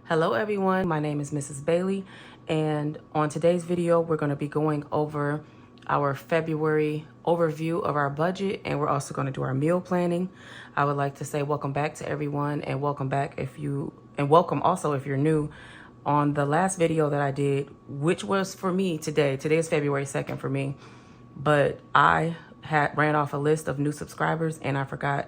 Hello everyone, my name is Mrs. Bailey, and on today's video we're going to be going over our February overview of our budget, and we're also going to do our meal planning. I would like to say welcome back to everyone, and welcome also if you're new. On the last video that I did, which was for me today is February 2nd for me, but I ran off a list of new subscribers and I forgot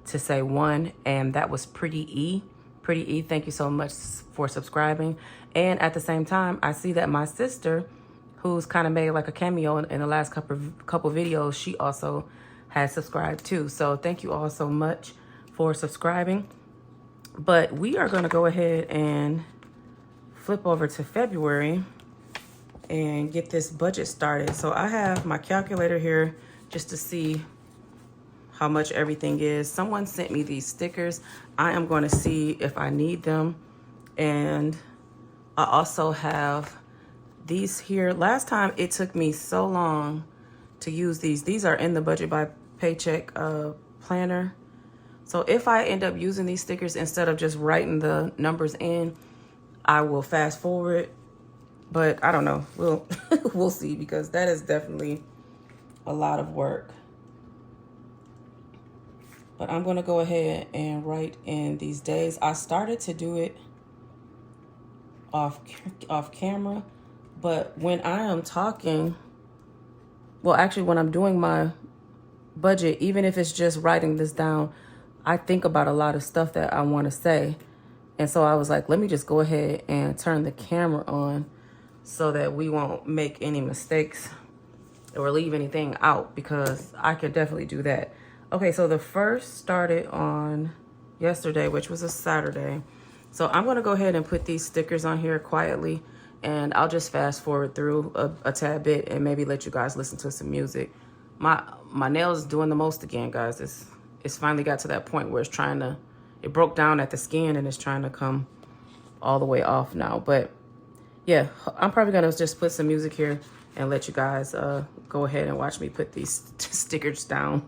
to say one, and that was Pretty E. Pretty E, thank you so much for subscribing. And at the same time, I see that my sister, who's kind of made like a cameo in the last couple videos, she also has subscribed too. So thank you all so much for subscribing. But we are going to go ahead and flip over to February and get this budget started. So I have my calculator here just to see how much everything is. Someone sent me these stickers. I am going to see if I need them. And I also have these here. Last time it took me so long to use these. These are in the Budget by Paycheck planner. So if I end up using these stickers instead of just writing the numbers in, I will fast forward. But I don't know. We'll see, because that is definitely a lot of work. But I'm going to go ahead and write in these days. I started to do it off camera, but when I am talking, well, actually when I'm doing my budget, even if it's just writing this down, I think about a lot of stuff that I want to say. And so I was like, let me just go ahead and turn the camera on so that we won't make any mistakes or leave anything out, because I could definitely do that. Okay, so the first started on yesterday, which was a Saturday. So I'm going to go ahead and put these stickers on here quietly, and I'll just fast forward through a tad bit and maybe let you guys listen to some music. My nails is doing the most again, guys. It's finally got to that point where it broke down at the skin and it's trying to come all the way off now. But yeah, I'm probably going to just put some music here and let you guys go ahead and watch me put these stickers down.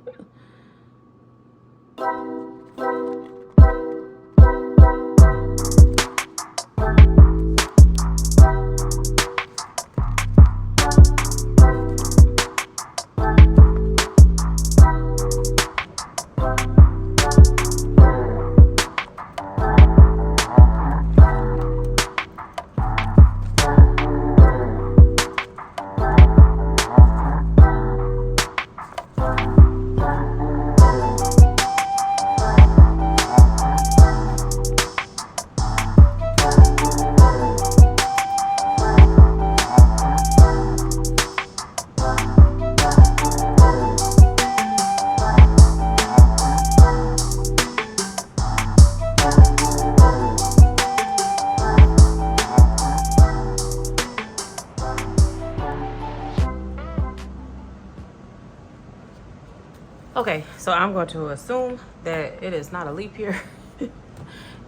Okay, so I'm going to assume that it is not a leap year.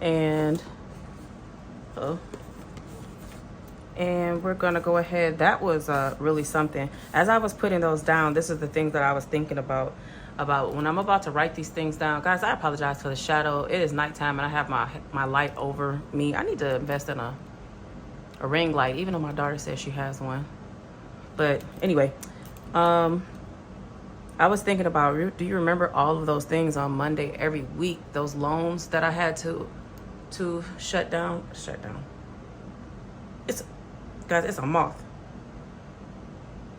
and we're gonna go ahead. That was really something. As I was putting those down, this is the things that I was thinking about when I'm about to write these things down. Guys, I apologize for the shadow. It is nighttime and I have my light over me. I need to invest in a ring light, even though my daughter says she has one. But anyway, I was thinking about, do you remember all of those things on Monday every week? Those loans that I had to shut down. Guys, it's a moth.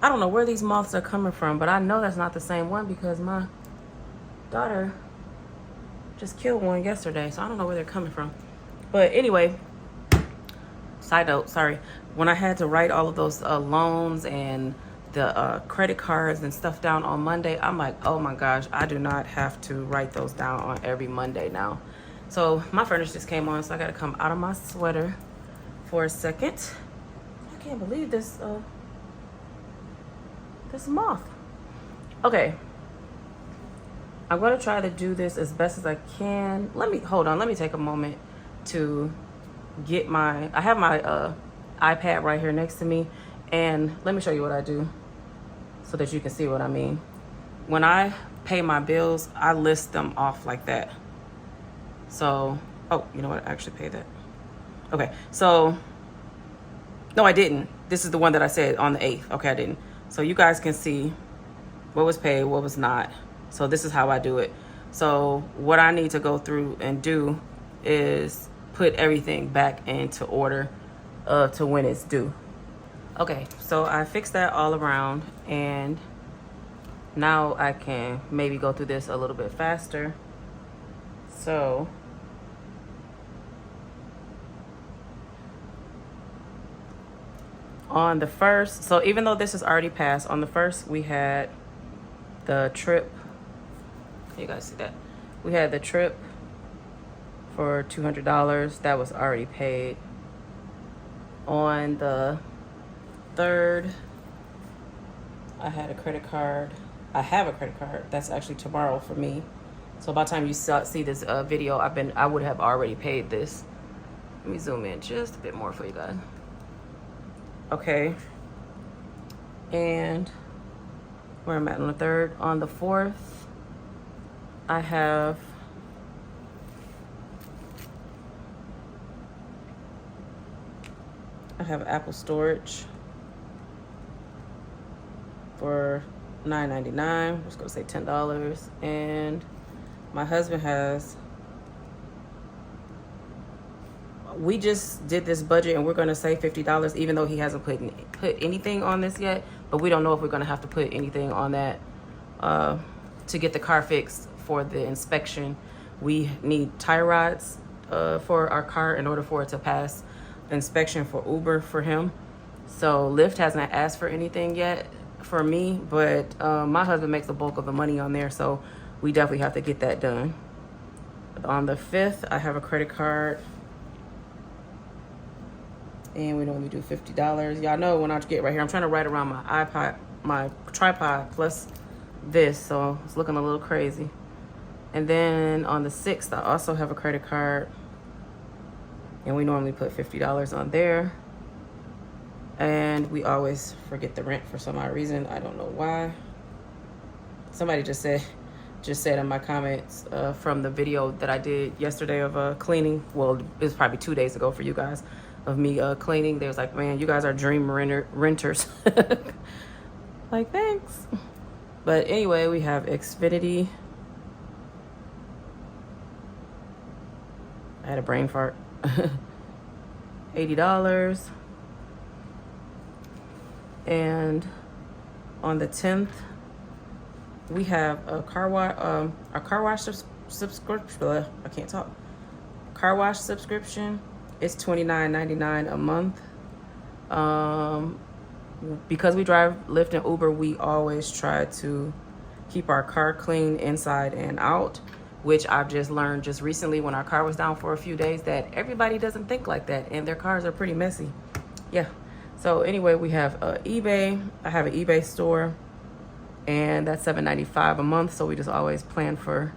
I don't know where these moths are coming from, but I know that's not the same one because my daughter just killed one yesterday. So I don't know where they're coming from. But anyway, side note, sorry. When I had to write all of those loans and the credit cards and stuff down on Monday, I'm like, oh my gosh, I do not have to write those down on every Monday now. So my furnace just came on, so I got to come out of my sweater for a second. I can't believe this moth. Okay, I'm going to try to do this as best as I can. Let me take a moment to get I have my iPad right here next to me, and let me show you what I do so that you can see what I mean. When I pay my bills, I list them off like that. So, oh, you know what? I actually pay that. Okay, so no, I didn't. This is the one that I said on the 8th. Okay, I didn't. So you guys can see what was paid, what was not. So this is how I do it. So what I need to go through and do is put everything back into order to when it's due. Okay, so I fixed that all around, and now I can maybe go through this a little bit faster. So on the 1st, so even though this is already passed, on the 1st we had the trip. You guys see that? We had the trip for $200. That was already paid. On the 3rd, I had a credit card. I have a credit card. That's actually tomorrow for me. So by the time you see this video, I would have already paid this. Let me zoom in just a bit more for you guys. Okay. And where I'm at on the 3rd, on the 4th, I have Apple storage for $9.99. I'm just gonna say $10. And my husband has, we just did this budget and we're gonna say $50, even though he hasn't put anything on this yet, but we don't know if we're gonna have to put anything on that to get the car fixed. For the inspection, we need tire rods for our car in order for it to pass the inspection for Uber for him. So Lyft hasn't asked for anything yet for me, but my husband makes the bulk of the money on there, so we definitely have to get that done. On the 5th, I have a credit card, and we normally do $50. Y'all know when I get right here, I'm trying to write around my tripod plus this, so it's looking a little crazy. And then on the 6th, I also have a credit card, and we normally put $50 on there. And we always forget the rent for some odd reason. I don't know why. Somebody just said in my comments from the video that I did yesterday of cleaning. Well, it was probably 2 days ago for you guys of me cleaning. They was like, man, you guys are dream renters. Like, thanks. But anyway, we have Xfinity. I had a brain fart. $80. And on the 10th, we have a car wash subscription. I can't talk. Car wash subscription. It's $29.99 a month. Because we drive Lyft and Uber, we always try to keep our car clean inside and out, which I've just learned just recently when our car was down for a few days that everybody doesn't think like that, and their cars are pretty messy. Yeah. So anyway, we have eBay. I have an eBay store, and that's $7.95 a month. So we just always plan for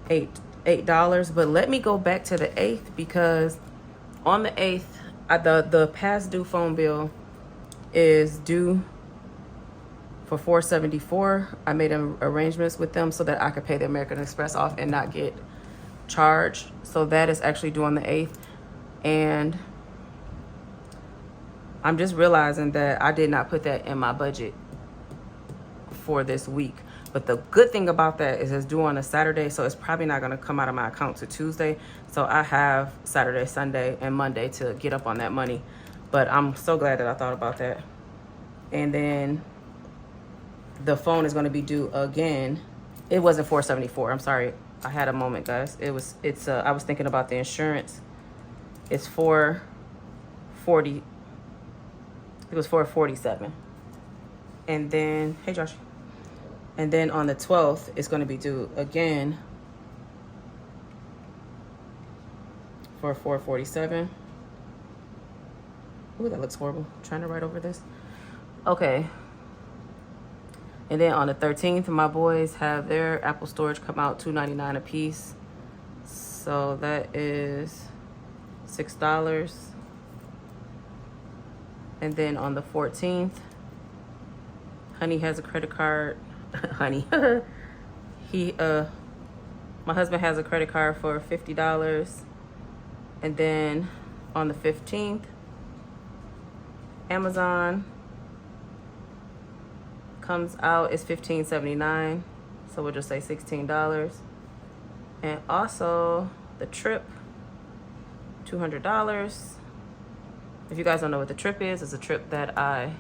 $8. But let me go back to the 8th, because on the 8th, the past due phone bill is due for $474. I made arrangements with them so that I could pay the American Express off and not get charged. So that is actually due on the 8th. And I'm just realizing that I did not put that in my budget for this week. But the good thing about that is it's due on a Saturday, so it's probably not going to come out of my account to Tuesday. So I have Saturday, Sunday, and Monday to get up on that money. But I'm so glad that I thought about that. And then the phone is going to be due again. It wasn't $474. I'm sorry. I had a moment, guys. I was thinking about the insurance. It's $440. It was $447. And then, hey Josh. And then on the 12th, it's going to be due again for $447. Ooh, that looks horrible. I'm trying to write over this. Okay. And then on the 13th, my boys have their Apple storage come out $2.99 a piece. So that is $6. And then on the 14th, Honey has a credit card. Honey. My husband has a credit card for $50. And then On the 15th, Amazon comes out, it's $15.79, so we'll just say $16. And also the trip, $200. If you guys don't know what the trip is, it's a trip that I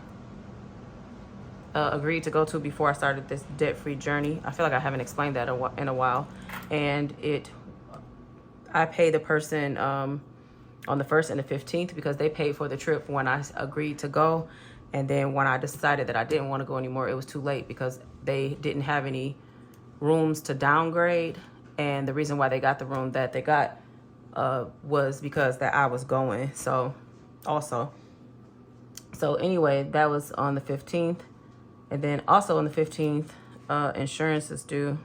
agreed to go to before I started this debt-free journey. I feel like I haven't explained that in a while. And I pay the person on the 1st and the 15th because they paid for the trip when I agreed to go. And then when I decided that I didn't want to go anymore, it was too late because they didn't have any rooms to downgrade. And the reason why they got the room that they got was because that I was going. So anyway, that was on the 15th. And then also on the 15th, insurance is due.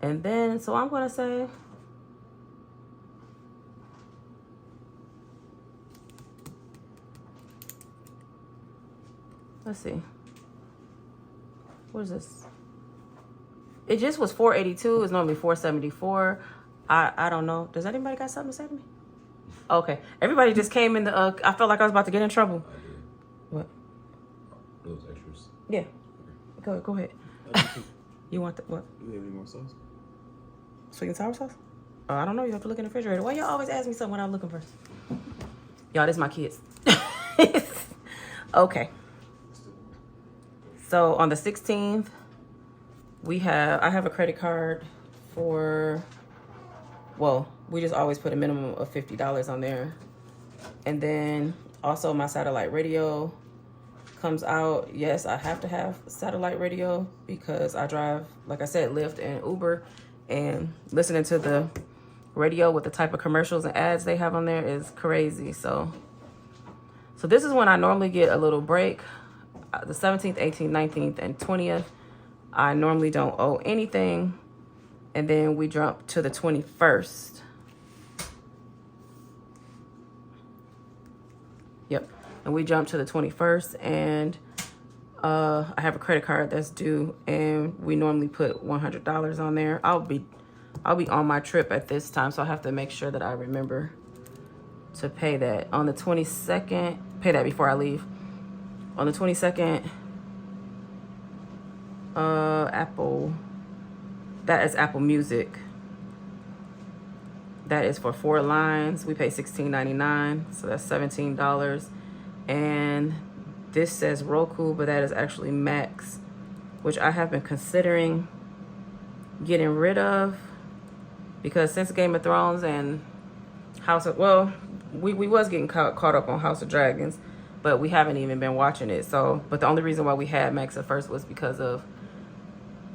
And then, so I'm going to say, let's see. What is this? It just was $482. It's normally $474. I don't know. Does anybody got something to say to me? Okay. Everybody just came in the, I felt like I was about to get in trouble. I did. What? Those extras. Yeah. Go ahead. You want the, what? Do you have any more sauce? Sweet and sour sauce? Oh, I don't know. You have to look in the refrigerator. Why y'all always ask me something when I'm looking for? Y'all, this is my kids. Okay. So on the 16th, I have a credit card for, well, we just always put a minimum of $50 on there. And then also my satellite radio comes out. Yes, I have to have satellite radio because I drive, like I said, Lyft and Uber, and listening to the radio with the type of commercials and ads they have on there is crazy. So this is when I normally get a little break. The 17th, 18th, 19th, and 20th, I normally don't owe anything. And then we jump to the 21st. Yep. And we jump to the 21st, and I have a credit card that's due, and we normally put $100 on there. I'll be on my trip at this time, so I have to make sure that I remember to pay that. On the 22nd, pay that before I leave. On the 22nd, that is Apple Music. That is for 4 lines. We pay $16.99, so that's $17. And this says Roku, but that is actually Max, which I have been considering getting rid of because since Game of Thrones and we was getting caught up on House of Dragons, but we haven't even been watching it. So, but the only reason why we had Max at first was because of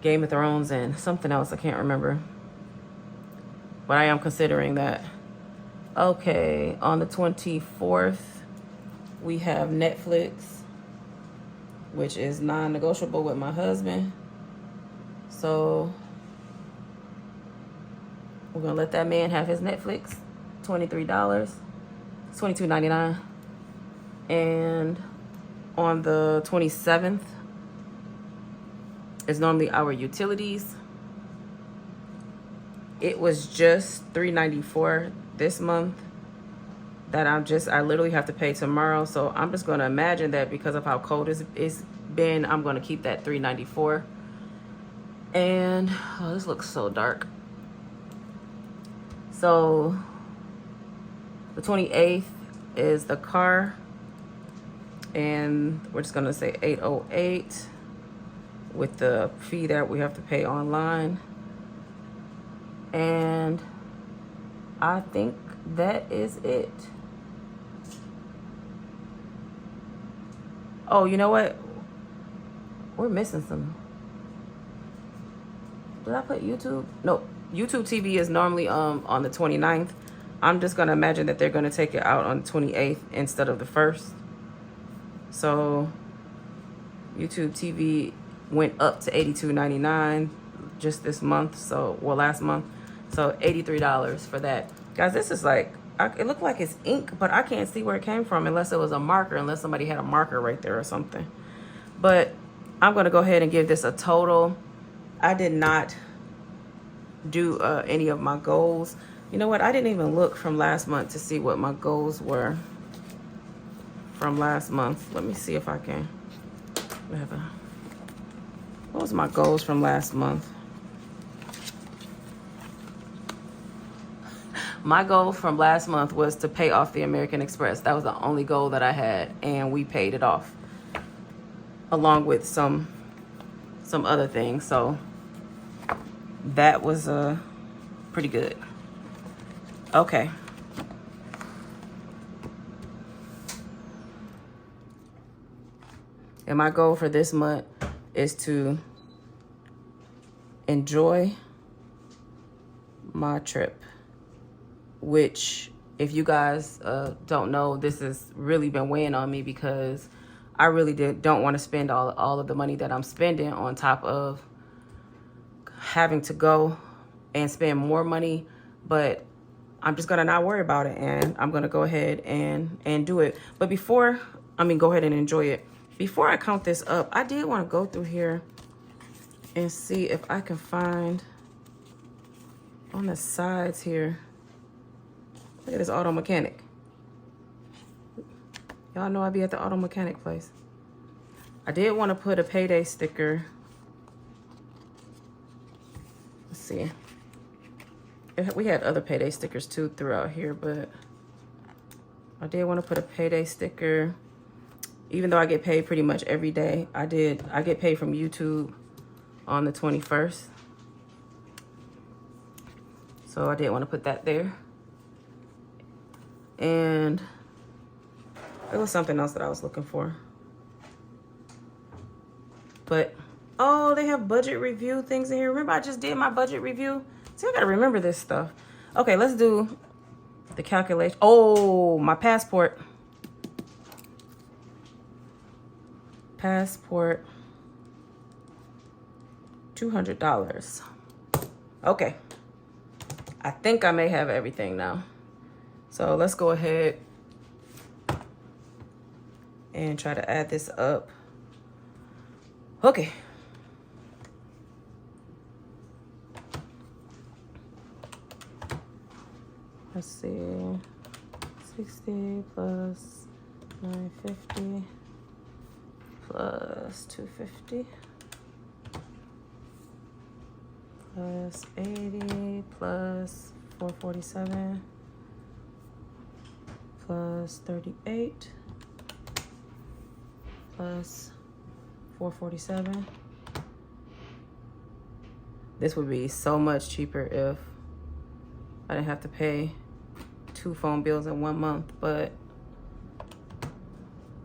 Game of Thrones and something else I can't remember. But I am considering that. Okay, on the 24th, we have Netflix, which is non-negotiable with my husband. So we're gonna let that man have his Netflix, $23, $22.99. And on the 27th is normally our utilities. It was just $3.94 this month that I literally have to pay tomorrow. So I'm just going to imagine that because of how cold it's been, I'm going to keep that $3.94. And oh, this looks so dark. So the 28th is the car, and we're just going to say $808 with the fee that we have to pay online. And I think that is it. Oh, you know what? We're missing some. Did I put YouTube? No, YouTube TV is normally on the 29th. I'm just gonna imagine that they're gonna take it out on the 28th instead of the 1st. So YouTube TV went up to $82.99 just this month. So, well, last month. So $83 for that. Guys, this is like, it looked like it's ink, but I can't see where it came from unless it was a marker, unless somebody had a marker right there or something. But I'm going to go ahead and give this a total. I did not do any of my goals. You know what? I didn't even look from last month to see what my goals were from last month. Let me see if I can have a... What was my goals from last month? My goal from last month was to pay off the American Express. That was the only goal that I had, and we paid it off, along with some other things. So that was pretty good. Okay. And my goal for this month is to enjoy my trip, which, if you guys don't know, this has really been weighing on me because I really don't want to spend all of the money that I'm spending on top of having to go and spend more money. But I'm just going to not worry about it, and I'm going to go ahead and do it. But go ahead and enjoy it. Before I count this up, I did want to go through here and see if I can find on the sides here. Look at this auto mechanic. Y'all know I be at the auto mechanic place. I did want to put a payday sticker. Let's see. We had other payday stickers too throughout here, but I did want to put a payday sticker. Even though I get paid pretty much every day, I get paid from YouTube on the 21st. So I did want to put that there. And it was something else that I was looking for. But, oh, they have budget review things in here. Remember I just did my budget review? See, I got to remember this stuff. Okay, let's do the calculation. Oh, my passport. Passport, $200. Okay. I think I may have everything now. So let's go ahead and try to add this up. Okay. Let's see. 60 plus 950 plus 250 plus 80 plus 447 plus 38 plus 447. This would be so much cheaper if I didn't have to pay 2 phone bills in 1 month, but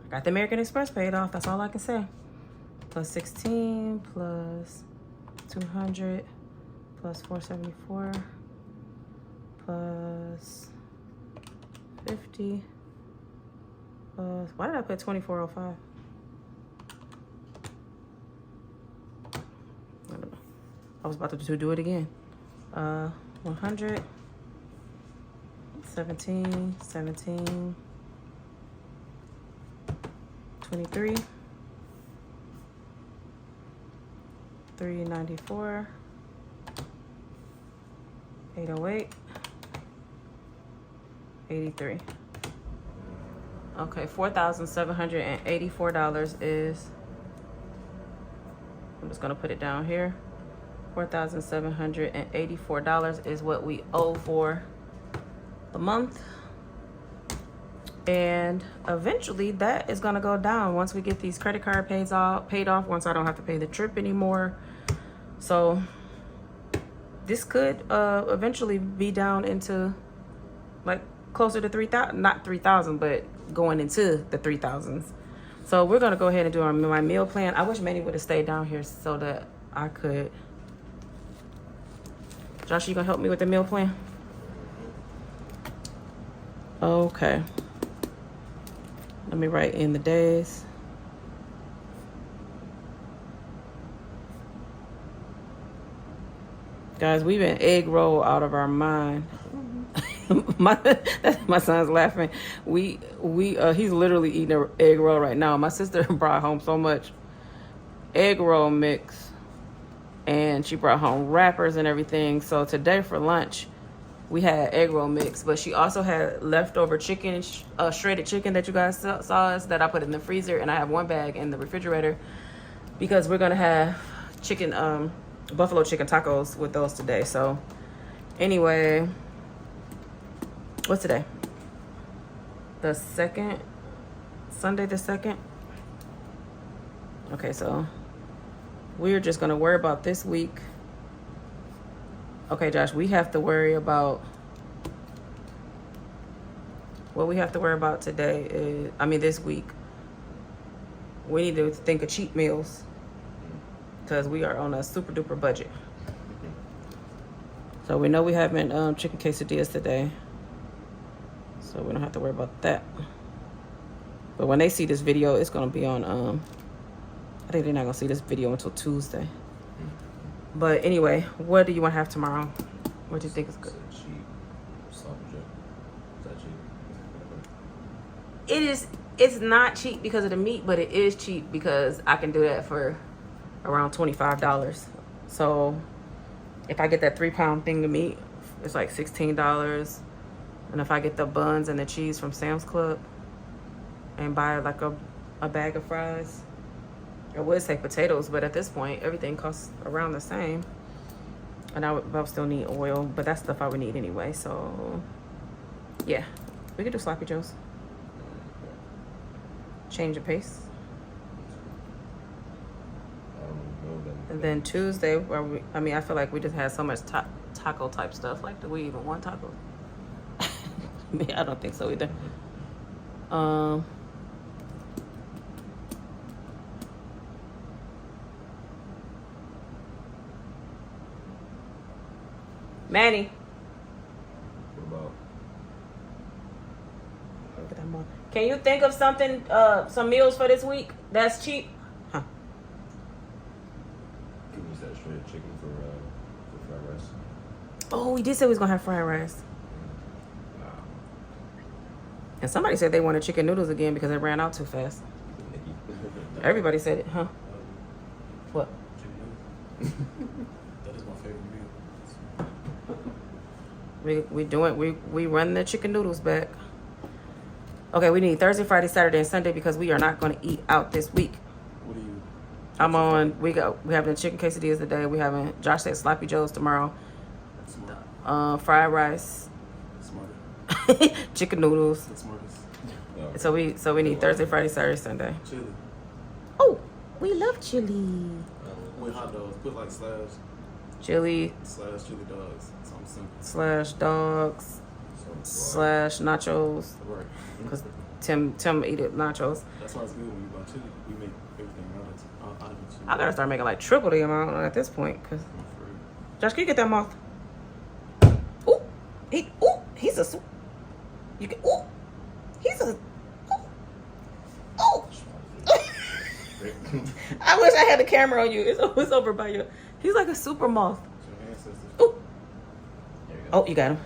I got the American Express paid off. That's all I can say. Plus 16 plus 200 plus 474 plus 50 plus, why did I put 2405? I don't know. I was about to do it again. 100, 17, 17, 23, 394, 808, 83. Okay, $4,784 is, I'm just gonna put it down here. $4,784 is what we owe for the month. And eventually that is gonna go down once we get these credit card paid off, once I don't have to pay the trip anymore. So this could eventually be down into like closer to 3,000, not 3,000, but going into the 3,000s. So we're gonna go ahead and do my meal plan. I wish Manny would have stayed down here so that I could. Josh, you gonna help me with the meal plan? Okay. Let me write in the days. Guys, we've been egg roll out of our mind. My son's laughing. He's literally eating an egg roll right now. My sister brought home so much egg roll mix, and she brought home wrappers and everything. So today for lunch, we had egg roll mix, but she also had leftover chicken, shredded chicken that you guys saw us, that I put in the freezer, and I have one bag in the refrigerator because we're gonna have chicken, buffalo chicken tacos with those today. So anyway, what's today? The 2nd, Sunday the 2nd. Okay, so we're just gonna worry about this week. Okay, Josh, we have to worry about, what we have to worry about today is, this week, we need to think of cheap meals because we are on a super duper budget. So we know we having chicken quesadillas today, so we don't have to worry about that. But when they see this video, it's gonna be on, I think they're not gonna see this video until Tuesday. But anyway, what do you want to have tomorrow? What do you think is good? Cheap sloppy Joe. Is that cheap? It is. It's not cheap because of the meat, but it is cheap because I can do that for around $25. So if I get that 3-pound thing of meat, it's like $16. And if I get the buns and the cheese from Sam's Club and buy like a bag of fries, I would say potatoes, but at this point, everything costs around the same. And I would still need oil, but that's stuff I would need anyway. So, yeah, we could do sloppy joes. Change of pace. And then Tuesday, where I feel like we just had so much taco type stuff. Like, do we even want tacos? I don't think so either. Manny. What about? Look at that mom. Can you think of something, some meals for this week that's cheap? Huh. Can we use that shredded chicken for fried rice? Oh, we did say we was gonna have fried rice. Wow. And somebody said they wanted chicken noodles again because it ran out too fast. Everybody said it, huh? What? Chicken noodles. That is my favorite meal. We run the chicken noodles back. Okay, we need Thursday, Friday, Saturday, and Sunday because we are not going to eat out this week. What do you? We having chicken quesadillas today. We having, Josh said sloppy joes tomorrow. Smart. Fried rice. Smarter. Chicken noodles. The smartest. So we need Thursday, Friday, Saturday, Sunday. Chili. Oh, we love chili. With hot dogs. Put like Chili chili dogs. Something simple. slash dogs slash nachos. Right. Because Tim eat it nachos. That's why it's good when you buy chili. We make everything out of chili. I gotta start making like triple the amount at this point. Cause Josh, can you get that moth? Ooh, he's a. You can. Ooh, he's a. Ooh. I wish I had the camera on you. It's over by you. He's like a super moth. Ooh. Oh, you got him.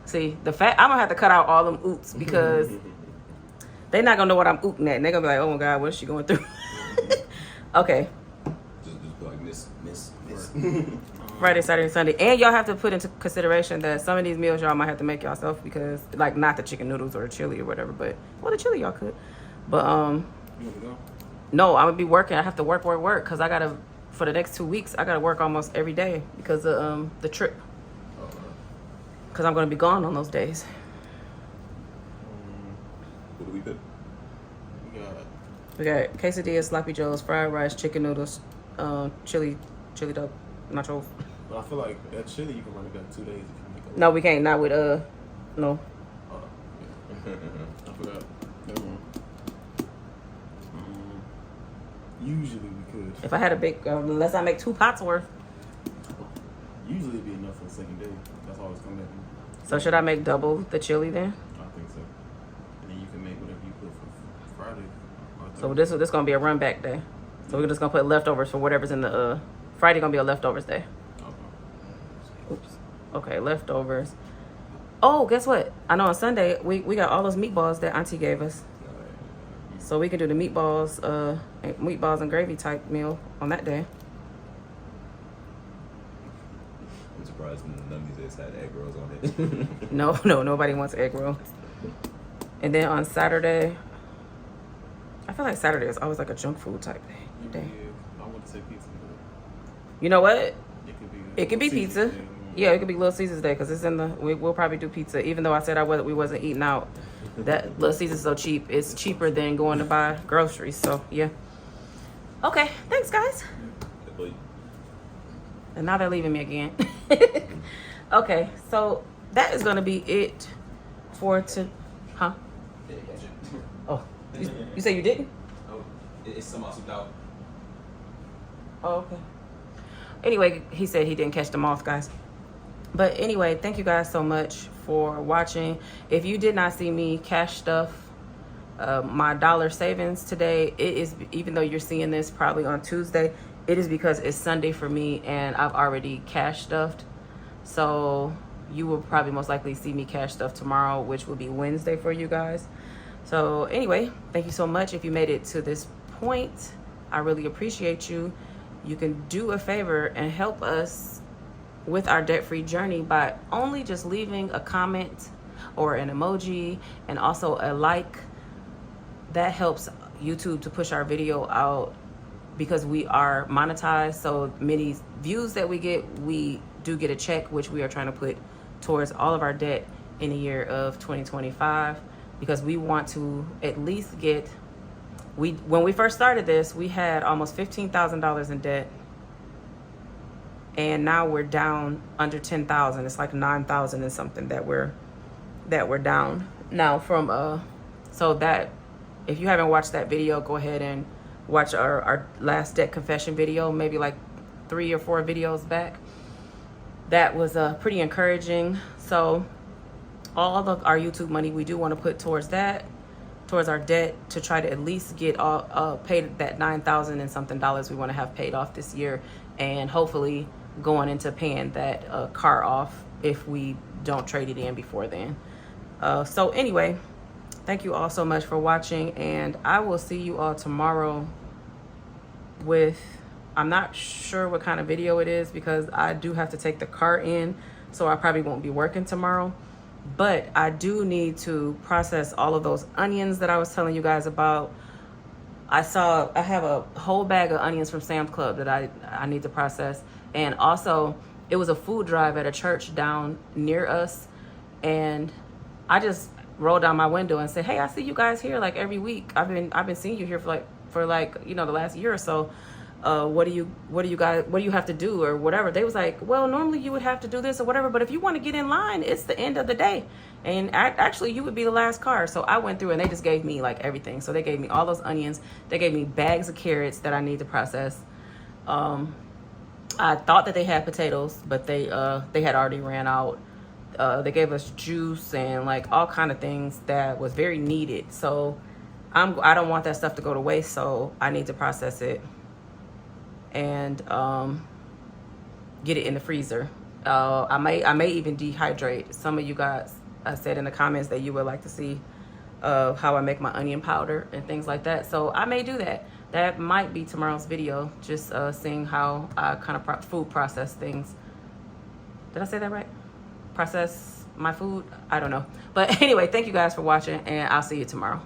See, I'm gonna have to cut out all them oots because they're not gonna know what I'm ooting at. And they're gonna be like, oh my God, what is she going through? Okay. Just be like miss. Friday, Saturday, Sunday. And y'all have to put into consideration that some of these meals y'all might have to make yourself because, like, not the chicken noodles or the chili or whatever, but, well, the chili y'all could. But, You want to go? no, I'm gonna be working. I have to work, because I gotta, for the next 2 weeks, I gotta work almost every day because of the trip. Because I'm going to be gone on those days. What do we do? We got quesadillas, sloppy joes, fried rice, chicken noodles, chili dog, nachos. But I feel like that chili you can run it back 2 days if you make it. No, we can't. Not with, no. I forgot. Never mind. Usually we could. If I had a big, unless I make 2 pots worth. Usually it'd be enough for the second day. That's always coming back. So should I make double the chili then? I think so. And then you can make whatever you put for Friday. So this gonna be a run back day. So we're just gonna put leftovers for whatever's in the Friday gonna be a leftovers day. Okay. Oops. Okay, leftovers. Oh, guess what? I know on Sunday we got all those meatballs that Auntie gave us. So we can do the meatballs and gravy type meal on that day. I'm surprised fries and none of these had egg rolls on it. No, nobody wants egg roll. And then on Saturday, I feel like Saturday is always like a junk food type day. I want to say pizza. You know what? It could be. It could be pizza. Yeah, it could be Little Caesars Day because it's in the. We'll probably do pizza, even though I said we wasn't eating out. That Little Caesars is so cheap. It's cheaper than going to buy groceries. So yeah. Okay, thanks guys. And now they're leaving me again. Okay, so that is gonna be it for huh? Oh, you say you didn't? Oh, it's somehow souped out. Oh, okay. Anyway, he said he didn't catch the moth, guys. But anyway, thank you guys so much for watching. If you did not see me cash stuff my dollar savings today, it is, even though you're seeing this probably on Tuesday, it is because it's Sunday for me and I've already cash stuffed. So you will probably most likely see me cash stuff tomorrow, which will be Wednesday for you guys. So anyway, thank you so much. If you made it to this point, I really appreciate you. You can do a favor and help us with our debt-free journey by only just leaving a comment or an emoji and also a like. That helps YouTube to push our video out because we are monetized. So many views that we do get a check, which we are trying to put towards all of our debt in the year of 2025, because we want to at least get, when we first started this, we had almost $15,000 in debt. And now we're down under 10,000. It's like 9,000 and something that we're down now from, so that, if you haven't watched that video, go ahead and watch our last debt confession video, maybe like 3 or 4 videos back. That was pretty encouraging. So all of our YouTube money, we do want to put towards that, towards our debt, to try to at least get all paid that 9,000 and something dollars we want to have paid off this year, and hopefully going into paying that car off if we don't trade it in before then. So anyway, thank you all so much for watching, and I will see you all tomorrow with, I'm not sure what kind of video it is because I do have to take the car in, so I probably won't be working tomorrow. But I do need to process all of those onions that I was telling you guys about. I have a whole bag of onions from Sam's Club that I need to process. And also, it was a food drive at a church down near us, and I just rolled down my window and said, "Hey, I see you guys here like every week. I've been seeing you here for like you know, the last year or so. What do you have to do or whatever?" They was like, "Well, normally you would have to do this or whatever, but if you want to get in line, it's the end of the day, and actually you would be the last car." So I went through and they just gave me like everything. So they gave me all those onions. They gave me bags of carrots that I need to process. I thought that they had potatoes, but they had already ran out. They gave us juice and like all kind of things that was very needed. So I don't want that stuff to go to waste, so I need to process it and get it in the freezer. I may even dehydrate. Some of you guys said in the comments that you would like to see how I make my onion powder and things like that. So I may do that. That might be tomorrow's video, just seeing how I kind of food process things. Did I say that right? Process my food? I don't know. But anyway, thank you guys for watching, and I'll see you tomorrow.